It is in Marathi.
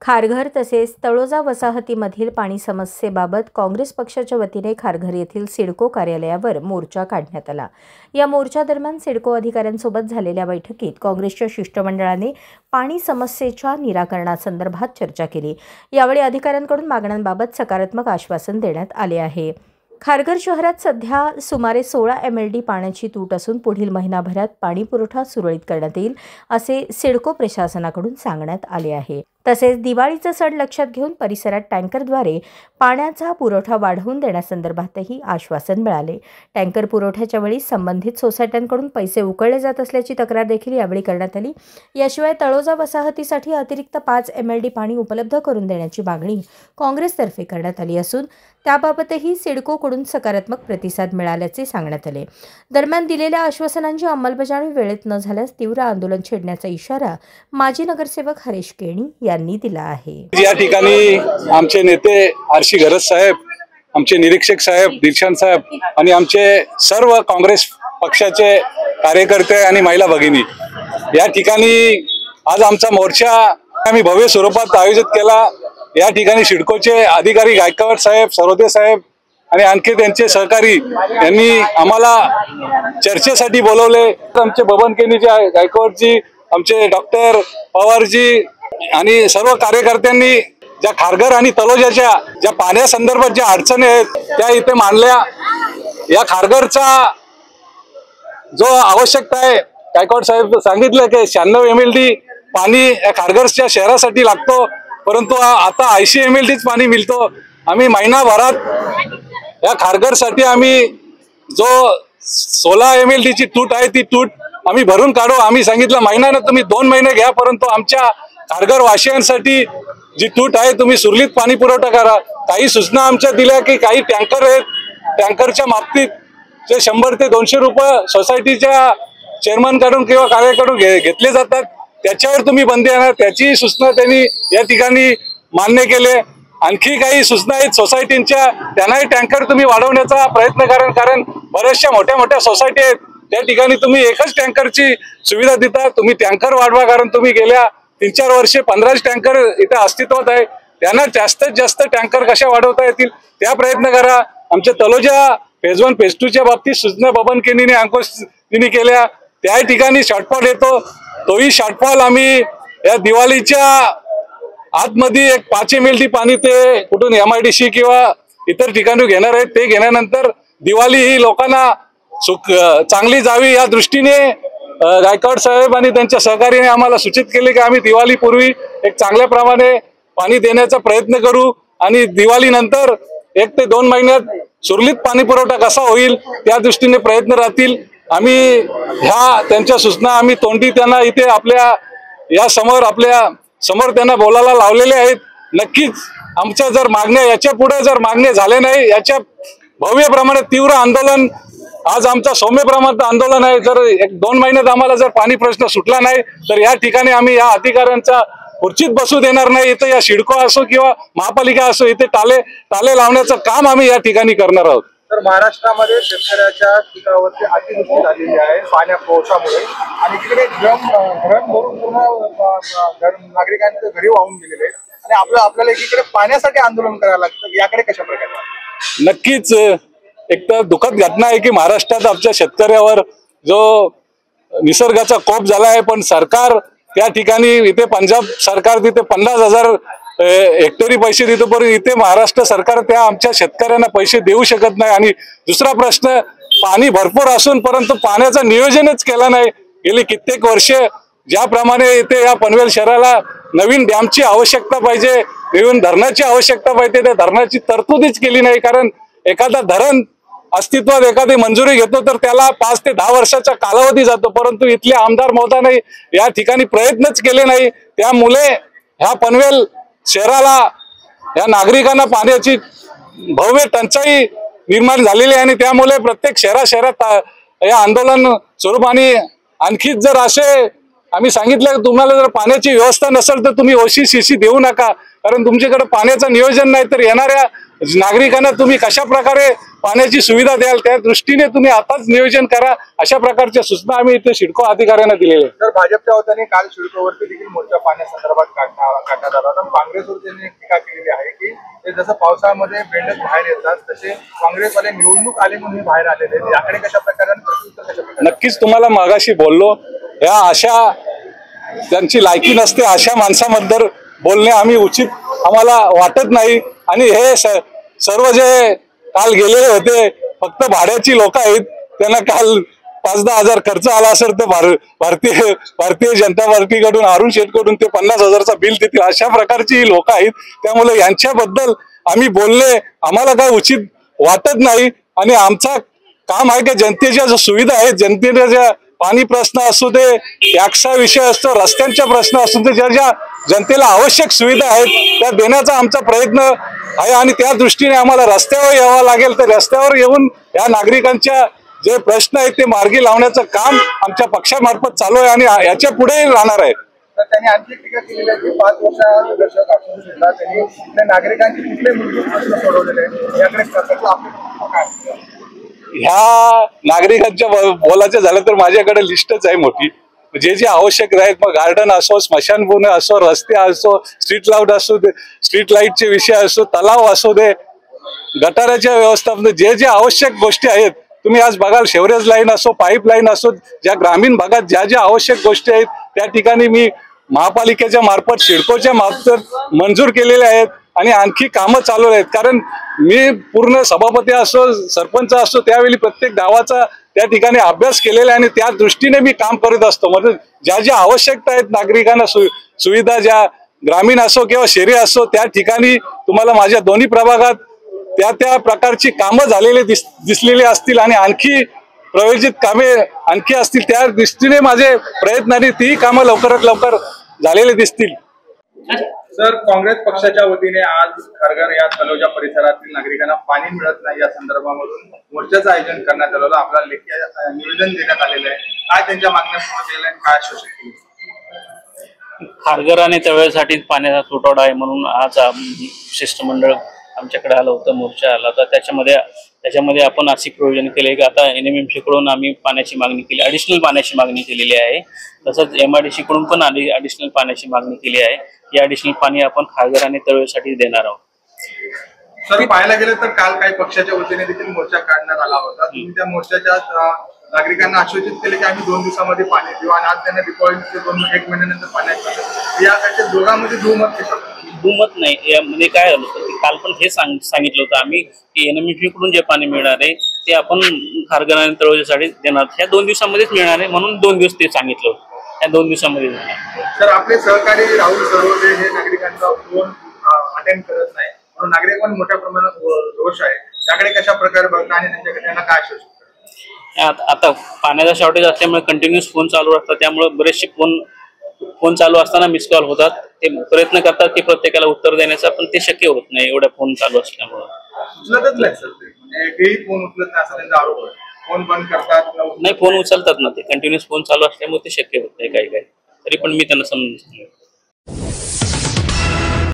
खारघर तसेच तळोजा वसाहतीमधील पाणी समस्येबाबत काँग्रेस पक्षाच्या वतीने खारघर येथील सिडको कार्यालयावर मोर्चा काढण्यात आला। या मोर्चादरम्यान सिडको अधिकाऱ्यांसोबत झालेल्या बैठकीत काँग्रेसच्या शिष्टमंडळाने पाणी समस्येच्या निराकरणासंदर्भात चर्चा केली। यावेळी अधिकाऱ्यांकडून मागण्यांबाबत सकारात्मक आश्वासन देण्यात आले आहे। खारघर शहरात सध्या सुमारे 16 MLD पाण्याची तूट असून पुढील महिनाभरात पाणी पुरवठा सुरळीत करण्यात येईल असे सिडको प्रशासनाकडून सांगण्यात आले आहे। तसेच दिवाळीचा सण लक्षात घेऊन परिसरात टँकरद्वारे पाण्याचा पुरवठा वाढवून देण्यासंदर्भातही आश्वासन मिळाले। टँकर पुरवठ्याच्या वेळी संबंधित सोसायट्यांकडून पैसे उकळले जात असल्याची तक्रार देखील यावेळी करण्यात आली। याशिवाय तळोजा वसाहतीसाठी अतिरिक्त 5 MLD पाणी उपलब्ध करून देण्याची मागणी काँग्रेसतर्फे करण्यात आली असून त्याबाबतही सिडकोकडून सकारात्मक प्रतिसाद मिळाल्याचे सांगण्यात आले। दरम्यान दिलेल्या आश्वासनांची अंमलबजावणी वेळेत न झाल्यास तीव्र आंदोलन छेडण्याचा इशारा माजी नगरसेवक हरीश केणी यांनी दिला आहे। या ठिकाणी आमचे नेते आरशी गरज साहेब, आमचे निरीक्षक साहेब दिलशान साहेब आणि आमचे सर्व काँग्रेस पक्षाचे कार्यकर्ते आणि महिला भगिनी या ठिकाणी आज आमचा मोर्चा आम्ही भव्य स्वरूपात आयोजित केला। या ठिकाणी सिडकोचे अधिकारी गायकवाड साहेब, सरोदे साहेब आणि आणखी त्यांचे सहकारी यांनी आम्हाला चर्चेसाठी बोलवले। आमचे बबन केनीजी, गायकवाडजी, आमचे डॉक्टर पवारजी आणि सर्व कार्यकर्त्यांनी ज्या खारघर आणि तळोजाच्या ज्या पाण्यासंदर्भात ज्या अडचणी आहेत त्या इथे मांडल्या। या खारघरचा जो आवश्यकता आहे, गायकवाड साहेब सांगितलं की 96 MLD पाणी या खारघरच्या शहरासाठी लागतो, परंतु आता 80 MLDच पाणी मिळतो। आम्ही महिनाभरात या खारघरसाठी आम्ही जो 16 MLDची तूट आहे ती तूट आम्ही भरून काढू। आम्ही सांगितलं महिन्यानं तुम्ही 2 महिने घ्या, परंतु आमच्या खारघर वासियांसाठी जी तूट आहे तुम्ही सुरळीत पाणी पुरवठा करा। काही सूचना आमच्या दिल्या की काही टँकर आहेत, टँकरच्या बाबतीत जे 100 ते 200 रुपये सोसायटीच्या चेअरमनकडून किंवा कार्याकडून घेतले जातात, त्याच्यावर तुम्ही बंदी आणा। त्याची सूचना त्यांनी या ठिकाणी मान्य केले। आणखी काही सूचना आहेत सोसायटींच्या, त्यांनाही टँकर तुम्ही वाढवण्याचा प्रयत्न करा, कारण बऱ्याचशा मोठ्या सोसायटी आहेत त्या ठिकाणी तुम्ही एकच टँकरची सुविधा देता। तुम्ही टँकर वाढवा, कारण तुम्ही गेल्या 3-4 वर्षे 15 टँकर इथे अस्तित्वात आहे, त्यांना जास्तीत जास्त टँकर कशा वाढवता येतील त्या प्रयत्न करा। आमच्या तळोजा फेज 1 फेज 2च्या बाबतीत सूचना बबन केनीने अंकुशजींनी केल्या। त्या ठिकाणी शॉर्टफॉल येतो, तोही शॉर्टफॉल आम्ही या दिवाळीच्या आतमध्ये एक 5 MLD पाणी ते कुठून MIDC किंवा इतर ठिकाणी घेणार आहेत, ते घेण्यानंतर दिवाळी ही लोकांना चांगली जावी या दृष्टीने गायकवाड साहेब आणि त्यांच्या सहकार्याने आम्हाला सूचित केले की आम्ही दिवाळीपूर्वी एक चांगल्या प्रमाणे पाणी देण्याचा प्रयत्न करू आणि दिवाळीनंतर 1 ते 2 महिन्यात सुरळीत पाणी पुरवठा कसा होईल त्या दृष्टीने प्रयत्न राहतील। आम्ही ह्या त्यांच्या सूचना आम्ही तोंडी त्यांना इथे आपल्या समोर त्यांना बोलायला लावलेले आहेत। नक्कीच आमच्या जर मागण्या याच्या पुढे जर मागण्या झाले नाही, याच्या भव्य प्रमाणात तीव्र आंदोलन, आज आमचा सौम्य प्रमाणात आंदोलन आहे। जर 1-2 महिन्यात आम्हाला जर पाणी प्रश्न सुटला नाही तर या ठिकाणी आम्ही या अधिकाऱ्यांचा खुर्चीत बसू देणार नाही। इथे या सिडको असो किंवा महापालिका असो, इथे टाले लावण्याचं काम आम्ही या ठिकाणी करणार आहोत। तर महाराष्ट्रामध्ये शेतकऱ्याच्या पिकावरती अतिवृष्टी झालेली आहे पाण्या पावसामुळे आणि तिकडे धरण भरून पूर्ण नागरिकांचे घरी वाहून गेलेले आणि आपल्याला एकीकडे पाण्यासाठी आंदोलन करायला लागतं, याकडे कशा प्रकारे? नक्कीच एक तर दुःखद घटना आहे की महाराष्ट्रात आमच्या शेतकऱ्यावर जो निसर्गाचा कोप झाला आहे, पण सरकार त्या ठिकाणी इथे पंजाब सरकार तिथे 50,000 हेक्टरी पैसे देतो, पण इथे महाराष्ट्र सरकार त्या आमच्या शेतकऱ्यांना पैसे देऊ शकत नाही। आणि दुसरा प्रश्न, पाणी भरपूर असून परंतु पाण्याचं नियोजनच केलं नाही। गेली कित्येक वर्ष ज्याप्रमाणे इथे या पनवेल शहराला नवीन डॅमची आवश्यकता पाहिजे, नवीन धरणाची आवश्यकता पाहिजे, त्या धरणाची तरतूदच केली नाही। कारण एखादा धरण अस्तित्वात एखादी मंजुरी घेतो तर त्याला 5 ते 10 वर्षाचा कालावधी जातो, परंतु इथले आमदार महोदयाने या ठिकाणी प्रयत्नच केले नाही। त्यामुळे ह्या पनवेल शहराला, या नागरिकांना पाण्याची भव्य टंचाई निर्माण झालेली आहे आणि त्यामुळे प्रत्येक शहरात या आंदोलन स्वरूपाने आणखी जर असे आम्ही सांगितलं की तुम्हाला जर पाण्याची व्यवस्था नसेल तर तुम्ही OC CC देऊ नका, कारण तुमच्याकडे पाण्याचं नियोजन नाही तर येणाऱ्या नागरिकांना तुम्ही कशा प्रकारे पाण्याची सुविधा द्याल त्या दृष्टीने तुम्ही आताच नियोजन करा, अशा प्रकारच्या सूचना आम्ही इथे सिडको अधिकाऱ्यांना दिलेल्या आहेत. तर भाजपच्या वतीने काल सिडकोवरती देखील मोर्चा पाण्यासंदर्भात काढण्यात आला होता. काँग्रेसवर त्यांनी टीका केलेली आहे की ते जसं पावसामध्ये बेंडच बाहेर येतात तसे काँग्रेसवाले निवडणूक आले म्हणून बाहेर आलेले आहेत. याकडे कशा प्रकारे प्रत्युत्तर कशा प्रकारे? नक्कीच तुम्हाला मागाशी बोललो, या अशा त्यांची लायकी नसते अशा माणसाबद्दल बोलणे आम्ही उचित आम्हाला वाटत नाही. आणि हे सर्व जे काल गेलेले होते फक्त भाड्याची लोक आहेत, त्यांना काल 5-10 हजार खर्च आला असेल तर भारतीय जनता पार्टीकडून अरुण शेठकडून ते 50,000चा बिल देतील अशा प्रकारची लोक आहेत. त्यामुळे यांच्याबद्दल आम्ही बोलणे आम्हाला काय उचित वाटत नाही. आणि आमचा काम आहे की जनतेच्या ज्या सुविधा आहेत, जनतेच्या ज्या पाणी प्रश्न असू दे, टॅक्सचा विषय असतो, रस्त्यांच्या प्रश्न असू दे, ज्या जनतेला आवश्यक सुविधा आहेत त्या देण्याचा आमचा प्रयत्न आहे. आणि त्या दृष्टीने आम्हाला रस्त्यावर यावं लागेल तर रस्त्यावर येऊन या नागरिकांच्या जे प्रश्न आहेत ते मार्गी लावण्याचं काम आमच्या पक्षामार्फत चालू आहे आणि याच्या पुढे राहणार आहे. तर त्यांनी आणखी टीका केलेली आहे की 5 वर्षादर्शक असून सुद्धा त्यांनी त्या नागरिकांचे कुठले मूलभूत प्रश्न सोडवलेले आहेत याकडे काय? ह्या नागरिकांच्या बोलायचं झालं तर माझ्याकडे लिस्टच आहे मोठी. जे जे आवश्यक आहेत, मग गार्डन असो, स्मशानभूमी असो, रस्ते असो, स्ट्रीट लाईट असो दे, स्ट्रीट लाईटचे विषय असो, तलाव असो दे, गटाराच्या व्यवस्थापन, जे जे आवश्यक गोष्टी आहेत तुम्ही आज बघाल, शेवरेज लाईन असो, पाईप लाईन असो, ज्या ग्रामीण भागात ज्या ज्या आवश्यक गोष्टी आहेत त्या ठिकाणी मी महापालिकेच्या मार्फत सिडकोच्या मार्फत मंजूर केलेले आहेत आणि आणखी कामं चालू आहेत. कारण मी पूर्ण सभापती असो, सरपंच असो, त्यावेळी प्रत्येक गावाचा त्या ठिकाणी अभ्यास केलेला आहे आणि त्या दृष्टीने मी काम करत असतो. म्हणजे ज्या ज्या आवश्यकता आहेत नागरिकांना सुविधा, ज्या ग्रामीण असो किंवा शहरी असो, त्या ठिकाणी तुम्हाला माझ्या दोन्ही प्रभागात त्या प्रकारची कामं झालेली दिसलेली असतील आणि आणखी प्रयोजित कामे आणखी असतील. त्या दृष्टीने माझे प्रयत्न आणि ती कामं लवकरात लवकर झालेले दिसतील. सर, काँग्रेस पक्षाच्या वतीने आज खारघर या तलोजा परिसरातील नागरिकांना पाणी मिळत नाही या संदर्भामधून मोर्चाचं आयोजन करण्यात आलं. आपल्याला लेखी निवेदन देण्यात आलेलं आहे. काय त्यांच्या मागण्या पूर्ण केलेल्या आहेत, काय आश्वासन केलं? खारघर आणि तळेसाठी पाण्याचा तुटवडा आहे म्हणून आज शिष्टमंडळ आमच्याकडे आलं होतं, मोर्चा आला होता. त्याच्यामध्ये आपण अशी प्रयोजन केले की आता NMMC कडून आम्ही पाण्याची मागणी केली, ॲडिशनल पाण्याची मागणी केलेली आहे. तसंच MIDC कडून पण ॲडिशनल पाण्याची मागणी केली आहे. ही ॲडिशनल पाणी आपण खारघर आणि तळेसाठी देणार आहोत. सर, पाहायला गेलं तर काल काही पक्षाच्या वतीने देखील मोर्चा काढण्यात आला होता. तुम्ही त्या मोर्चाच्या नागरिकांना आश्वासित केले की आम्ही 2 दिवसामध्ये पाणी देऊ आणि आज त्यांना डिपॉझिटचे 1 महिन्यानंतर पाण्याचे यासाठी दोघांमध्ये दुमत नाही. यामध्ये काय झालं होतं की काल पण हे सांगितलं होतं आम्ही की NMMC कडून जे पाणी मिळणार आहे ते आपण खारघर आणि तळोजासाठी देणार. ह्या 2 दिवसामध्येच मिळणार आहे म्हणून 2 दिवस ते सांगितलं होतं. या 2 दिवसामध्ये सर, आपले सहकारी राहुल सरवदे हे नागरिकांचा फोन अटेंड करत नाही म्हणून नागरिकांना मोठ्या प्रमाणात रोष आहे. त्याकडे कशा प्रकारे बघता आणि त्यांना काय आश्वासन? आता पाण्याचा शॉर्टेज असल्यामुळे कंटिन्युअस फोन चालू असतात. त्यामुळे बरेचसे फोन चालू असताना मिस कॉल होतात. ते प्रयत्न करतात की प्रत्येकाला उत्तर देण्याचा, पण ते शक्य होत नाही एवढ्या फोन चालू असल्यामुळे. उचलतच नाही सर, ते फोन उचलत नाही असा त्यांचा आरोप आहे. फोन बंद करतात. नाही, फोन उचलतात ना, ते कंटिन्युअस फोन चालू असल्यामुळे ते शक्य होत नाही काही तरी पण मी त्यांना समजून